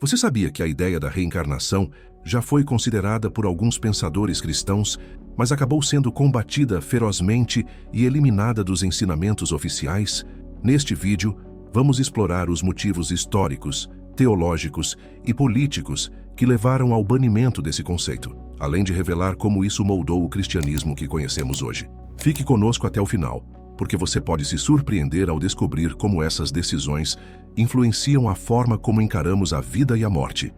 Você sabia que a ideia da reencarnação já foi considerada por alguns pensadores cristãos, mas acabou sendo combatida ferozmente e eliminada dos ensinamentos oficiais? Neste vídeo, vamos explorar os motivos históricos, teológicos e políticos que levaram ao banimento desse conceito, além de revelar como isso moldou o cristianismo que conhecemos hoje. Fique conosco até o final, porque você pode se surpreender ao descobrir como essas decisões influenciam a forma como encaramos a vida e a morte.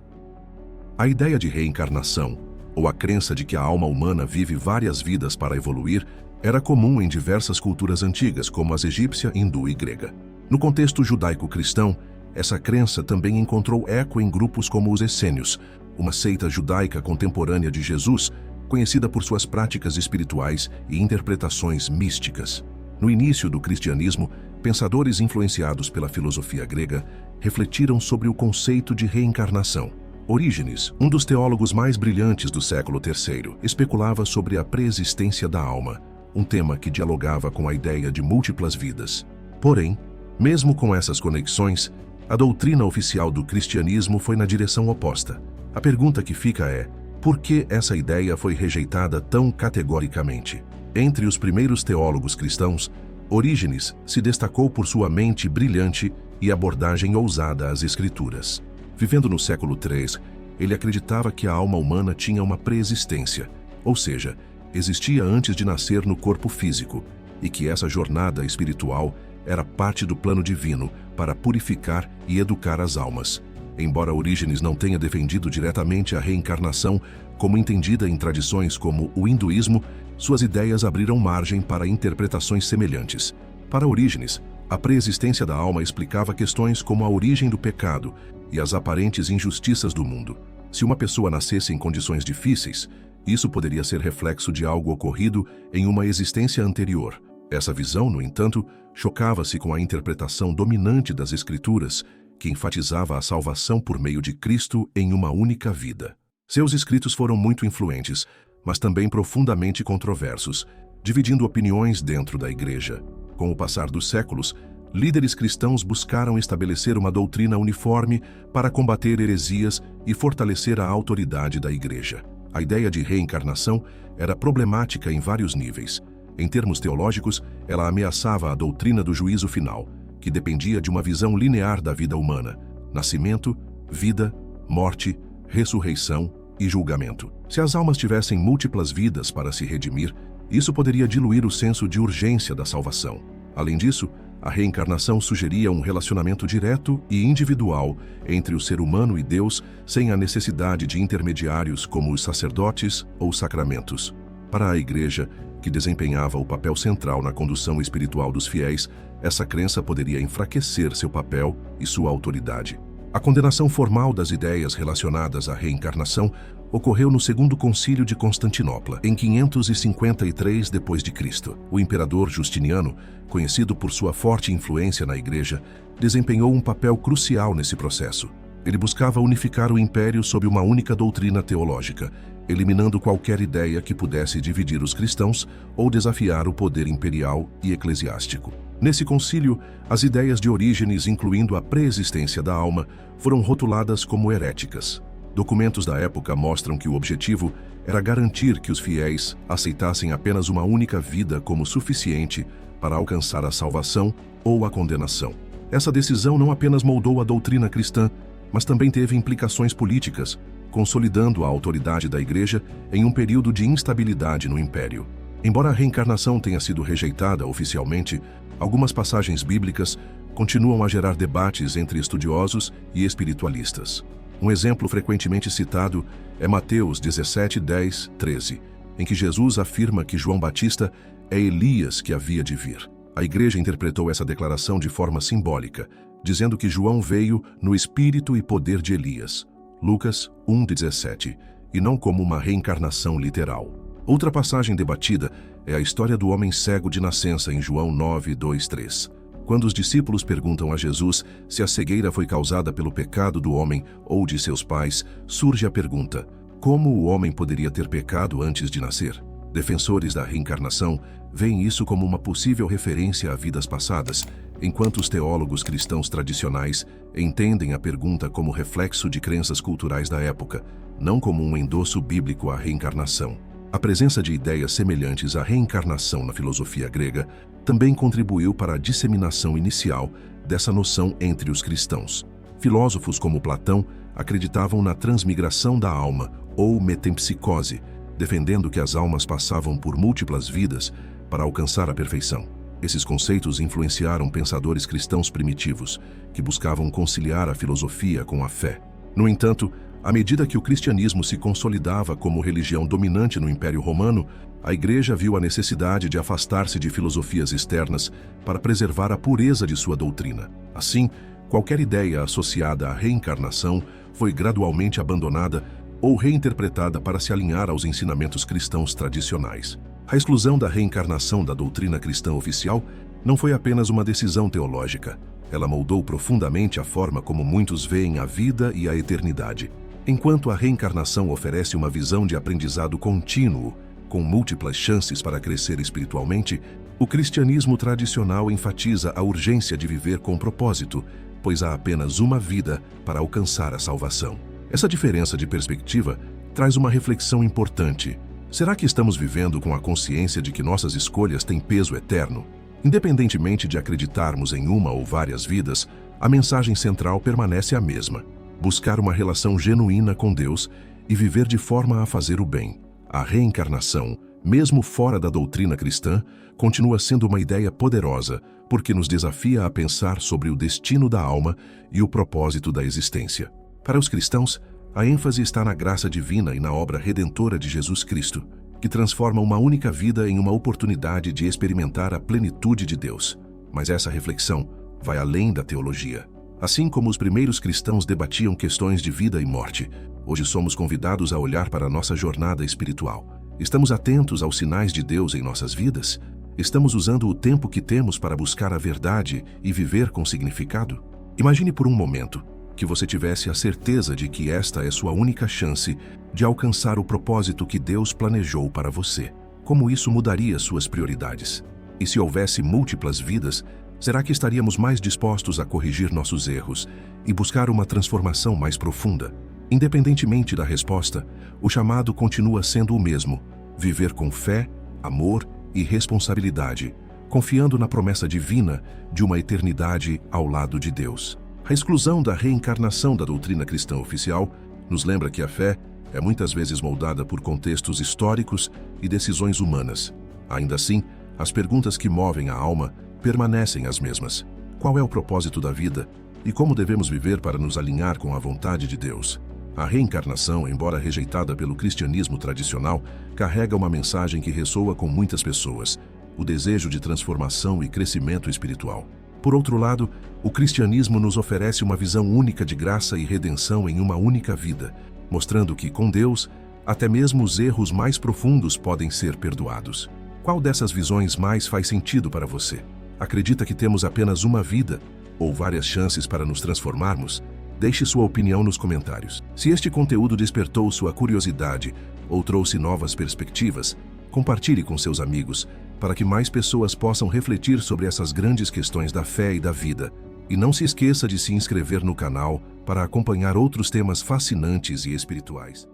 A ideia de reencarnação, ou a crença de que a alma humana vive várias vidas para evoluir, era comum em diversas culturas antigas, como as egípcia, hindu e grega. No contexto judaico-cristão, essa crença também encontrou eco em grupos como os essênios, uma seita judaica contemporânea de Jesus, conhecida por suas práticas espirituais e interpretações místicas. No início do cristianismo, pensadores influenciados pela filosofia grega refletiram sobre o conceito de reencarnação. Orígenes, um dos teólogos mais brilhantes do século III, especulava sobre a preexistência da alma, um tema que dialogava com a ideia de múltiplas vidas. Porém, mesmo com essas conexões, a doutrina oficial do cristianismo foi na direção oposta. A pergunta que fica é: por que essa ideia foi rejeitada tão categoricamente? Entre os primeiros teólogos cristãos, Orígenes se destacou por sua mente brilhante e abordagem ousada às Escrituras. Vivendo no século III, ele acreditava que a alma humana tinha uma preexistência, ou seja, existia antes de nascer no corpo físico, e que essa jornada espiritual era parte do plano divino para purificar e educar as almas. Embora Orígenes não tenha defendido diretamente a reencarnação como entendida em tradições como o hinduísmo, suas ideias abriram margem para interpretações semelhantes. Para Orígenes, a preexistência da alma explicava questões como a origem do pecado e as aparentes injustiças do mundo. Se uma pessoa nascesse em condições difíceis, isso poderia ser reflexo de algo ocorrido em uma existência anterior. Essa visão, no entanto, chocava-se com a interpretação dominante das Escrituras, que enfatizava a salvação por meio de Cristo em uma única vida. Seus escritos foram muito influentes, mas também profundamente controversos, dividindo opiniões dentro da Igreja. Com o passar dos séculos, líderes cristãos buscaram estabelecer uma doutrina uniforme para combater heresias e fortalecer a autoridade da Igreja. A ideia de reencarnação era problemática em vários níveis. Em termos teológicos, ela ameaçava a doutrina do juízo final, que dependia de uma visão linear da vida humana: nascimento, vida, morte, ressurreição e julgamento. Se as almas tivessem múltiplas vidas para se redimir, isso poderia diluir o senso de urgência da salvação. Além disso, a reencarnação sugeria um relacionamento direto e individual entre o ser humano e Deus, sem a necessidade de intermediários como os sacerdotes ou sacramentos. Para a Igreja, que desempenhava o papel central na condução espiritual dos fiéis, essa crença poderia enfraquecer seu papel e sua autoridade. A condenação formal das ideias relacionadas à reencarnação ocorreu no Segundo Concílio de Constantinopla, em 553 d.C. O imperador Justiniano, conhecido por sua forte influência na Igreja, desempenhou um papel crucial nesse processo. Ele buscava unificar o império sob uma única doutrina teológica, eliminando qualquer ideia que pudesse dividir os cristãos ou desafiar o poder imperial e eclesiástico. Nesse concílio, as ideias de Orígenes, incluindo a preexistência da alma, foram rotuladas como heréticas. Documentos da época mostram que o objetivo era garantir que os fiéis aceitassem apenas uma única vida como suficiente para alcançar a salvação ou a condenação. Essa decisão não apenas moldou a doutrina cristã, mas também teve implicações políticas, consolidando a autoridade da Igreja em um período de instabilidade no Império. Embora a reencarnação tenha sido rejeitada oficialmente, algumas passagens bíblicas continuam a gerar debates entre estudiosos e espiritualistas. Um exemplo frequentemente citado é Mateus 17:10-13, em que Jesus afirma que João Batista é Elias que havia de vir. A Igreja interpretou essa declaração de forma simbólica, dizendo que João veio no espírito e poder de Elias, Lucas 1:17, e não como uma reencarnação literal. Outra passagem debatida é a história do homem cego de nascença em João 9:2-3. Quando os discípulos perguntam a Jesus se a cegueira foi causada pelo pecado do homem ou de seus pais, surge a pergunta: como o homem poderia ter pecado antes de nascer? Defensores da reencarnação veem isso como uma possível referência a vidas passadas, enquanto os teólogos cristãos tradicionais entendem a pergunta como reflexo de crenças culturais da época, não como um endosso bíblico à reencarnação. A presença de ideias semelhantes à reencarnação na filosofia grega também contribuiu para a disseminação inicial dessa noção entre os cristãos. Filósofos como Platão acreditavam na transmigração da alma, ou metempsicose, defendendo que as almas passavam por múltiplas vidas para alcançar a perfeição. Esses conceitos influenciaram pensadores cristãos primitivos, que buscavam conciliar a filosofia com a fé. No entanto, à medida que o cristianismo se consolidava como religião dominante no Império Romano, a Igreja viu a necessidade de afastar-se de filosofias externas para preservar a pureza de sua doutrina. Assim, qualquer ideia associada à reencarnação foi gradualmente abandonada ou reinterpretada para se alinhar aos ensinamentos cristãos tradicionais. A exclusão da reencarnação da doutrina cristã oficial não foi apenas uma decisão teológica. Ela moldou profundamente a forma como muitos veem a vida e a eternidade. Enquanto a reencarnação oferece uma visão de aprendizado contínuo, com múltiplas chances para crescer espiritualmente, o cristianismo tradicional enfatiza a urgência de viver com propósito, pois há apenas uma vida para alcançar a salvação. Essa diferença de perspectiva traz uma reflexão importante. Será que estamos vivendo com a consciência de que nossas escolhas têm peso eterno? Independentemente de acreditarmos em uma ou várias vidas, a mensagem central permanece a mesma: buscar uma relação genuína com Deus e viver de forma a fazer o bem. A reencarnação, mesmo fora da doutrina cristã, continua sendo uma ideia poderosa, porque nos desafia a pensar sobre o destino da alma e o propósito da existência. Para os cristãos, a ênfase está na graça divina e na obra redentora de Jesus Cristo, que transforma uma única vida em uma oportunidade de experimentar a plenitude de Deus. Mas essa reflexão vai além da teologia. Assim como os primeiros cristãos debatiam questões de vida e morte, hoje somos convidados a olhar para a nossa jornada espiritual. Estamos atentos aos sinais de Deus em nossas vidas? Estamos usando o tempo que temos para buscar a verdade e viver com significado? Imagine por um momento que você tivesse a certeza de que esta é sua única chance de alcançar o propósito que Deus planejou para você. Como isso mudaria suas prioridades? E se houvesse múltiplas vidas, será que estaríamos mais dispostos a corrigir nossos erros e buscar uma transformação mais profunda? Independentemente da resposta, o chamado continua sendo o mesmo: viver com fé, amor e responsabilidade, confiando na promessa divina de uma eternidade ao lado de Deus. A exclusão da reencarnação da doutrina cristã oficial nos lembra que a fé é muitas vezes moldada por contextos históricos e decisões humanas. Ainda assim, as perguntas que movem a alma permanecem as mesmas. Qual é o propósito da vida e como devemos viver para nos alinhar com a vontade de Deus? A reencarnação, embora rejeitada pelo cristianismo tradicional, carrega uma mensagem que ressoa com muitas pessoas: o desejo de transformação e crescimento espiritual. Por outro lado, o cristianismo nos oferece uma visão única de graça e redenção em uma única vida, mostrando que, com Deus, até mesmo os erros mais profundos podem ser perdoados. Qual dessas visões mais faz sentido para você? Acredita que temos apenas uma vida ou várias chances para nos transformarmos? Deixe sua opinião nos comentários. Se este conteúdo despertou sua curiosidade ou trouxe novas perspectivas, compartilhe com seus amigos para que mais pessoas possam refletir sobre essas grandes questões da fé e da vida. E não se esqueça de se inscrever no canal para acompanhar outros temas fascinantes e espirituais.